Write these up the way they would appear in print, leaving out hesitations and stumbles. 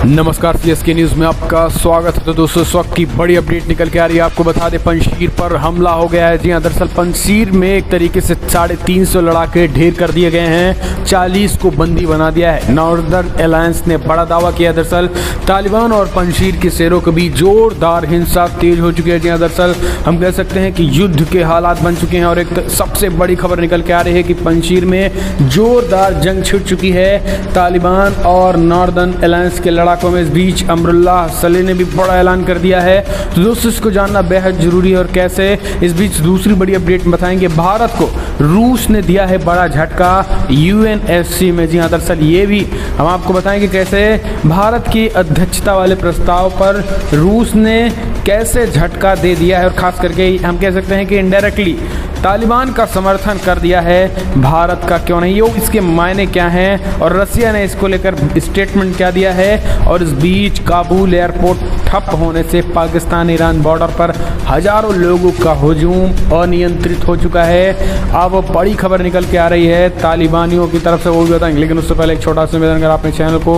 नमस्कार, CSK news में आपका स्वागत है। तो दोस्तों, इस वक्त की बड़ी अपडेट निकल के आ रही है। आपको बता दें, पंजशीर पर हमला हो गया है। जी हां, दरअसल पंजशीर में एक तरीके से 350 लड़ाके ढेर कर दिए गए हैं। 40 को बंदी बना दिया है। नॉर्दर्न अलायंस ने बड़ा दावा किया। दरअसल तालिबान और पंजशीर के शेरों के बीच जोरदार हिंसा तेज हो चुकी है। जी हां, दरअसल हम कह सकते हैं कि युद्ध के हालात बन चुके हैं। और एक सबसे बड़ी खबर निकल के आ रही है कि पंजशीर में जोरदार जंग छिड़ चुकी है। तालिबान और नॉर्दर्न अलायंस के लड़ाकों में इस बीच अमरुल्लाह सलेह ने भी बड़ा ऐलान कर दिया है। तो दोस्तों, इसको जानना बेहद जरूरी है। और कैसे, इस बीच दूसरी बड़ी अपडेट बताएंगे। भारत को रूस ने दिया है बड़ा झटका यूएनएससी में। जी हां, दरअसल ये भी हम आपको बताएंगे कैसे भारत की अध्यक्षता वाले प्रस्ताव पर रूस ने कैसे झटका दे दिया है। और खास करके हम कह सकते हैं कि इनडायरेक्टली तालिबान का समर्थन कर दिया है भारत का, क्यों नहीं, ये इसके मायने क्या हैं और रसिया ने इसको लेकर स्टेटमेंट क्या दिया है। और इस बीच काबुल एयरपोर्ट ठप होने से पाकिस्तान ईरान बॉर्डर पर हजारों लोगों का हुजूम अनियंत्रित हो चुका है। अब बड़ी खबर निकल के आ रही है तालिबानियों की तरफ से, वो भी बताएंगे। लेकिन उससे पहले एक छोटा सा निवेदन, अगर आपने चैनल को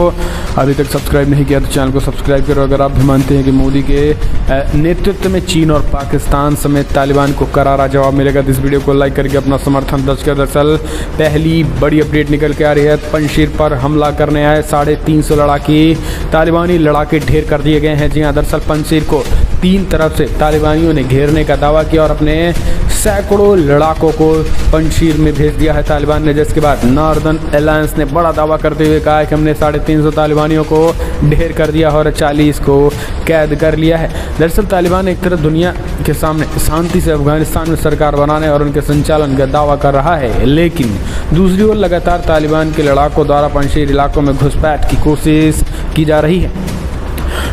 अभी तक सब्सक्राइब नहीं किया तो चैनल को सब्सक्राइब करो। अगर आप भी मानते हैं कि मोदी के नेतृत्व में चीन और पाकिस्तान समेत तालिबान को करारा जवाब मिलेगा, इस वीडियो को लाइक करके अपना समर्थन दर्ज कर। दरअसल पहली बड़ी अपडेट निकल के आ रही है। पंजशीर पर हमला करने आए 350 लड़ाके, तालिबानी लड़ाके ढेर कर दिए गए हैं। जी हां, दरअसल पंजशीर को 3 तरफ से तालिबानियों ने घेरने का दावा किया और अपने सैकड़ों लड़ाकों को पंजशीर में भेज दिया है तालिबान ने। जिसके बाद नॉर्दर्न अलायंस ने बड़ा दावा करते हुए कहा कि हमने 350 तालिबानियों को ढेर कर दिया और 40 को कैद कर लिया है। दरअसल तालिबान एक तरफ दुनिया के सामने शांति से अफगानिस्तान में सरकार बनाने और उनके संचालन का दावा कर रहा है, लेकिन दूसरी ओर लगातार तालिबान के लड़ाकों द्वारा पंजशीर इलाकों में घुसपैठ की कोशिश की जा रही है।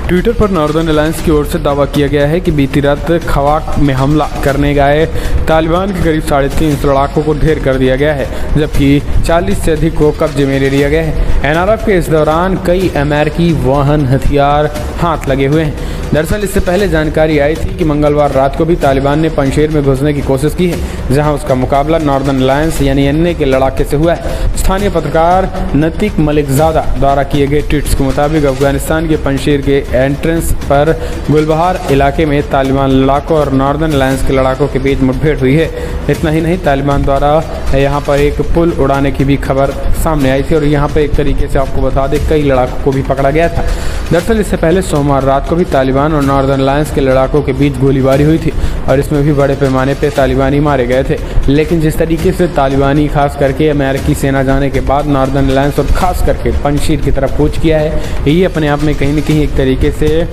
ट्विटर पर नॉर्दर्न अलायंस की ओर से दावा किया गया है कि बीती रात खवाक में हमला करने गए तालिबान के करीब 350 लड़ाकों को ढेर कर दिया गया है, जबकि 40 से अधिक को कब्जे में ले लिया गया है। एनआरएफ के इस दौरान कई अमेरिकी वाहन हथियार हाथ लगे हुए हैं। दरअसल इससे पहले जानकारी आई थी कि मंगलवार रात को भी तालिबान ने पंजशीर में घुसने की कोशिश की है, जहां उसका मुकाबला नॉर्दर्न अलायंस यानी एनए के लड़ाके से हुआ है। स्थानीय पत्रकार नतीक मलिकजादा द्वारा किए गए ट्वीट्स के मुताबिक अफगानिस्तान के पंजशीर के एंट्रेंस पर गुलबहार इलाके में तालिबान लड़ाकों और नॉर्दर्न अलायंस के लड़ाकों के बीच मुठभेड़ हुई है। इतना ही नहीं, तालिबान द्वारा यहाँ पर एक पुल उड़ाने की भी खबर सामने आई थी और यहाँ पर एक तरीके से आपको बता दें कई लड़ाकों को भी पकड़ा गया था। दरअसल इससे पहले सोमवार रात को भी तालिबान और नॉर्दर्न अलायंस के लड़ाकों के बीच गोलीबारी हुई थी और इसमें भी बड़े पैमाने पर तालिबानी मारे गए थे। लेकिन जिस तरीके से तालिबानी खास करके अमेरिकी सेना जाने के बाद नॉर्दर्न अलायंस और खास करके पंजशीर की तरफ कूच किया है, ये अपने आप में कहीं न कहीं एक तरीके से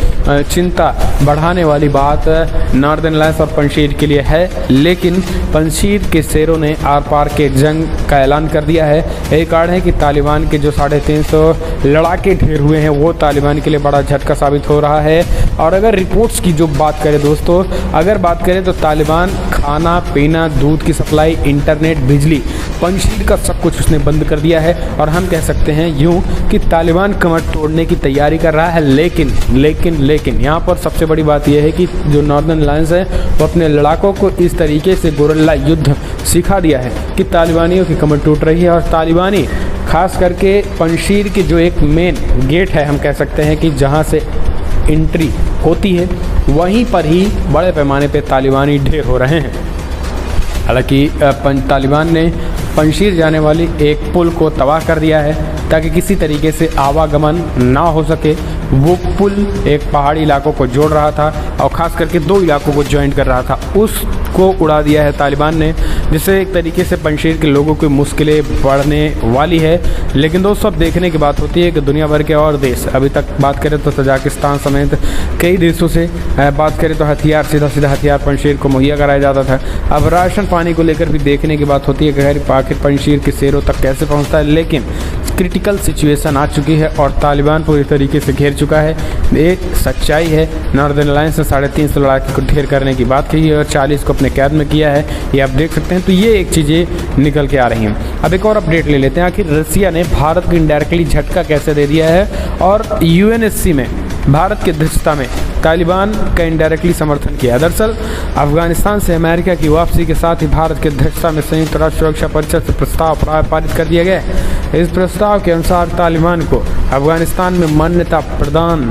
चिंता बढ़ाने वाली बात नॉर्दर्न अलायंस और पंजशीर के लिए है। लेकिन पंजशीर के शेरों ने आर पार के जंग का ऐलान कर दिया है। यही कारण है कि तालिबान के जो 350 लड़ाके ढेर हुए हैं वो तालिबान के लिए बड़ा झटका साबित हो रहा है। और अगर रिपोर्ट्स की जो बात करें दोस्तों, अगर बात करें तो तालिबान खाना पीना, दूध की सप्लाई, इंटरनेट, बिजली, पंजशीर का सब कुछ उसने बंद कर दिया है। और हम कह सकते हैं यूँ कि तालिबान कमर तोड़ने की तैयारी कर रहा है। लेकिन यहाँ पर सबसे बड़ी बात यह है कि जो नॉर्दर्न अलायंस है वो अपने लड़ाकों को इस तरीके से गोरिल्ला युद्ध सिखा दिया है कि तालिबानियों की कमर टूट रही है। और तालिबानी खास करके पंजशीर की जो एक मेन गेट है, हम कह सकते हैं कि जहाँ से एंट्री होती है, वहीं पर ही बड़े पैमाने पे तालिबानी ढेर हो रहे हैं। हालांकि तालिबान ने पंजशीर जाने वाली एक पुल को तबाह कर दिया है ताकि किसी तरीके से आवागमन ना हो सके। वो पुल एक पहाड़ी इलाकों को जोड़ रहा था और ख़ास करके 2 इलाकों को ज्वाइन कर रहा था, उसको उड़ा दिया है तालिबान ने, जिससे एक तरीके से पंजशीर के लोगों की मुश्किलें बढ़ने वाली है। लेकिन दोस्तों, अब देखने की बात होती है कि दुनिया भर के और देश, अभी तक बात करें तो तजाकिस्तान समेत कई देशों से बात करें तो हथियार, सीधा हथियार पंजशीर को मुहैया कराया जाता था। अब राशन पानी को लेकर भी देखने की बात होती है कि आखिर पंजशीर के शेरों तक कैसे पहुँचता है। लेकिन क्रिटिकल सिचुएशन आ चुकी है और तालिबान पूरी तरीके से घेर चुका है। एक सच्चाई है, नॉर्दर्न अलायंस ने 350 लड़ाके को ढेर करने की बात की है और 40 को अपने कैद में किया है, ये आप देख सकते हैं। तो ये एक चीज़ें निकल के आ रही हैं। अब एक और अपडेट ले लेते हैं, आखिर रसिया ने भारत को इनडायरेक्टली झटका कैसे दे दिया है और यूएनएससी में भारत की अध्यक्षता में तालिबान का इनडायरेक्टली समर्थन किया। दरअसल अफगानिस्तान से अमेरिका की वापसी के साथ ही भारत की अध्यक्षता में संयुक्त राष्ट्र सुरक्षा परिषद से प्रस्ताव पारित कर दिया गया है। इस प्रस्ताव के अनुसार तालिबान को अफगानिस्तान में मान्यता प्रदान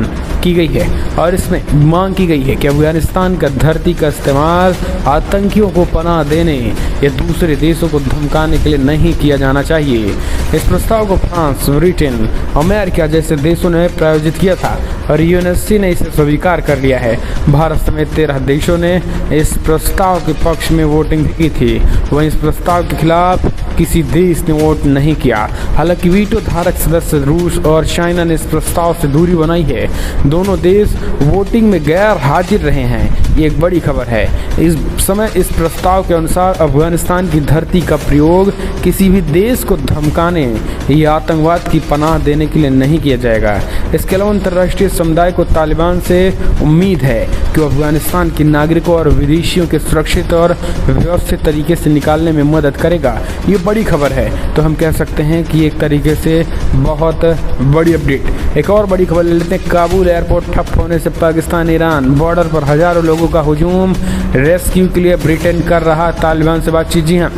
की गई है और इसमें मांग की गई है कि अफगानिस्तान का धरती का इस्तेमाल आतंकियों को पनाह देने या दूसरे देशों को धमकाने के लिए नहीं किया जाना चाहिए। इस प्रस्ताव को फ्रांस, ब्रिटेन, अमेरिका जैसे देशों ने प्रायोजित किया था और यूएनएससी ने इसे स्वीकार कर लिया है। भारत समेत 13 देशों ने इस प्रस्ताव के पक्ष में वोटिंग की थी। वहीं इस प्रस्ताव के खिलाफ किसी देश ने वोट नहीं किया। हालांकि वीटो धारक सदस्य रूस और चाइना ने इस प्रस्ताव से दूरी बनाई है। दोनों देश वोटिंग में गैर हाजिर रहे हैं। ये एक बड़ी खबर है। इस समय इस प्रस्ताव के अनुसार अफगानिस्तान की धरती का प्रयोग किसी भी देश को धमकाने या आतंकवाद की पनाह देने के लिए नहीं किया जाएगा। इसके अलावा अंतर्राष्ट्रीय समुदाय को तालिबान से उम्मीद है कि वो अफगानिस्तान के नागरिकों और विदेशियों के सुरक्षित और व्यवस्थित तरीके से निकालने में मदद करेगा। ये बड़ी खबर है, तो हम कह सकते हैं कि एक तरीके से बहुत बड़ी अपडेट। एक और बड़ी खबर ले लेते हैं। काबुल एयरपोर्ट ठप होने से पाकिस्तान ईरान बॉर्डर पर हजारों लोगों का हुजूम। रेस्क्यू के लिए ब्रिटेन कर रहा तालिबान से बातचीत। जी हाँ,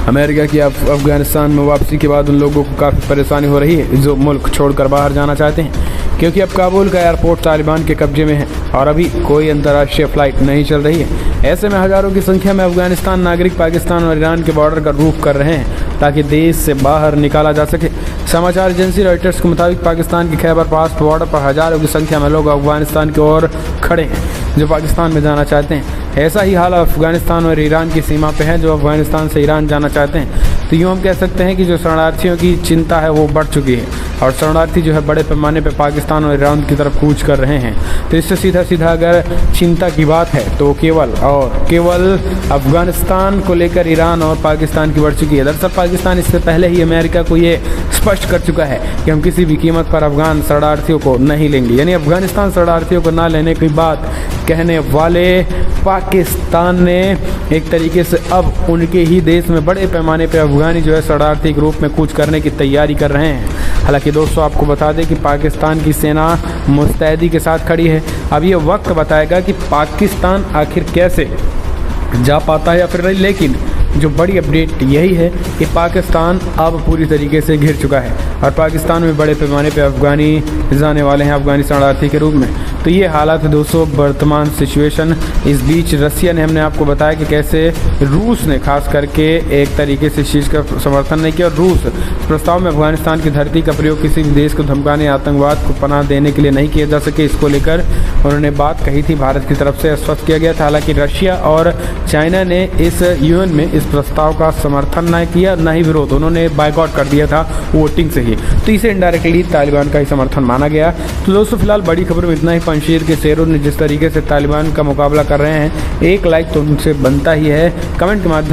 अमेरिका की अफगानिस्तान में वापसी के बाद उन लोगों को काफ़ी परेशानी हो रही है जो मुल्क छोड़कर बाहर जाना चाहते हैं, क्योंकि अब काबुल का एयरपोर्ट तालिबान के कब्जे में है और अभी कोई अंतर्राष्ट्रीय फ्लाइट नहीं चल रही है। ऐसे में हजारों की संख्या में अफगानिस्तान नागरिक पाकिस्तान और ईरान के बॉर्डर का रुख कर रहे हैं ताकि देश से बाहर निकाला जा सके। समाचार एजेंसी रॉयटर्स के मुताबिक पाकिस्तान के खैबर पास बॉर्डर पर हजारों की संख्या में लोग अफगानिस्तान की ओर खड़े हैं जो पाकिस्तान में जाना चाहते हैं। ऐसा ही हाल अफगानिस्तान और ईरान की सीमा पे है जो अफगानिस्तान से ईरान जाना चाहते हैं। तो यूँ हम कह सकते हैं कि जो शरणार्थियों की चिंता है वो बढ़ चुकी है और शरणार्थी जो है बड़े पैमाने पे पाकिस्तान और ईरान की तरफ कूच कर रहे हैं। तो इससे सीधा सीधा अगर चिंता की बात है तो केवल अफगानिस्तान को लेकर ईरान और पाकिस्तान की बढ़ चुकी है। दरअसल पाकिस्तान इससे पहले ही अमेरिका को ये स्पष्ट कर चुका है कि हम किसी भी कीमत पर अफगान शरणार्थियों को नहीं लेंगे। यानी अफगानिस्तान शरणार्थियों को ना लेने की बात कहने वाले पाकिस्तान ने एक तरीके से अब उनके ही देश में बड़े पैमाने पर अफगानी जो है शरणार्थी के रूप में कूच करने की तैयारी कर रहे हैं। हालांकि दोस्तों आपको बता दें कि पाकिस्तान की सेना मुस्तैदी के साथ खड़ी है। अब ये वक्त बताएगा कि पाकिस्तान आखिर कैसे जा पाता है या फिर नहीं, लेकिन जो बड़ी अपडेट यही है कि पाकिस्तान अब पूरी तरीके से घिर चुका है और पाकिस्तान में बड़े पैमाने पे अफगानी जाने वाले हैं अफगानी शरणार्थी के रूप में। तो ये हालात है दोस्तों, वर्तमान सिचुएशन। इस बीच रसिया ने हमने आपको बताया कि कैसे रूस ने खास करके एक तरीके से इस चीज़ का समर्थन नहीं किया और रूस प्रस्ताव में अफगानिस्तान की धरती का प्रयोग किसी भी देश को धमकाने आतंकवाद को पनाह देने के लिए नहीं किया जा सके। इसको लेकर उन्होंने बात कही थी, भारत की तरफ से आश्वस्त किया गया था। हालांकि रशिया और चाइना ने इस यूएन में इस प्रस्ताव का समर्थन न किया न ही विरोध, उन्होंने बायकॉट कर दिया था वोटिंग से ही। तो इसे इनडायरेक्टली तालिबान का ही समर्थन माना गया। तो दोस्तों फिलहाल बड़ी खबर में इतना ही। पंजशीर के शेरों ने जिस तरीके से तालिबान का मुकाबला कर रहे हैं, एक लाइक तो उनसे बनता ही है। कमेंट के माध्यम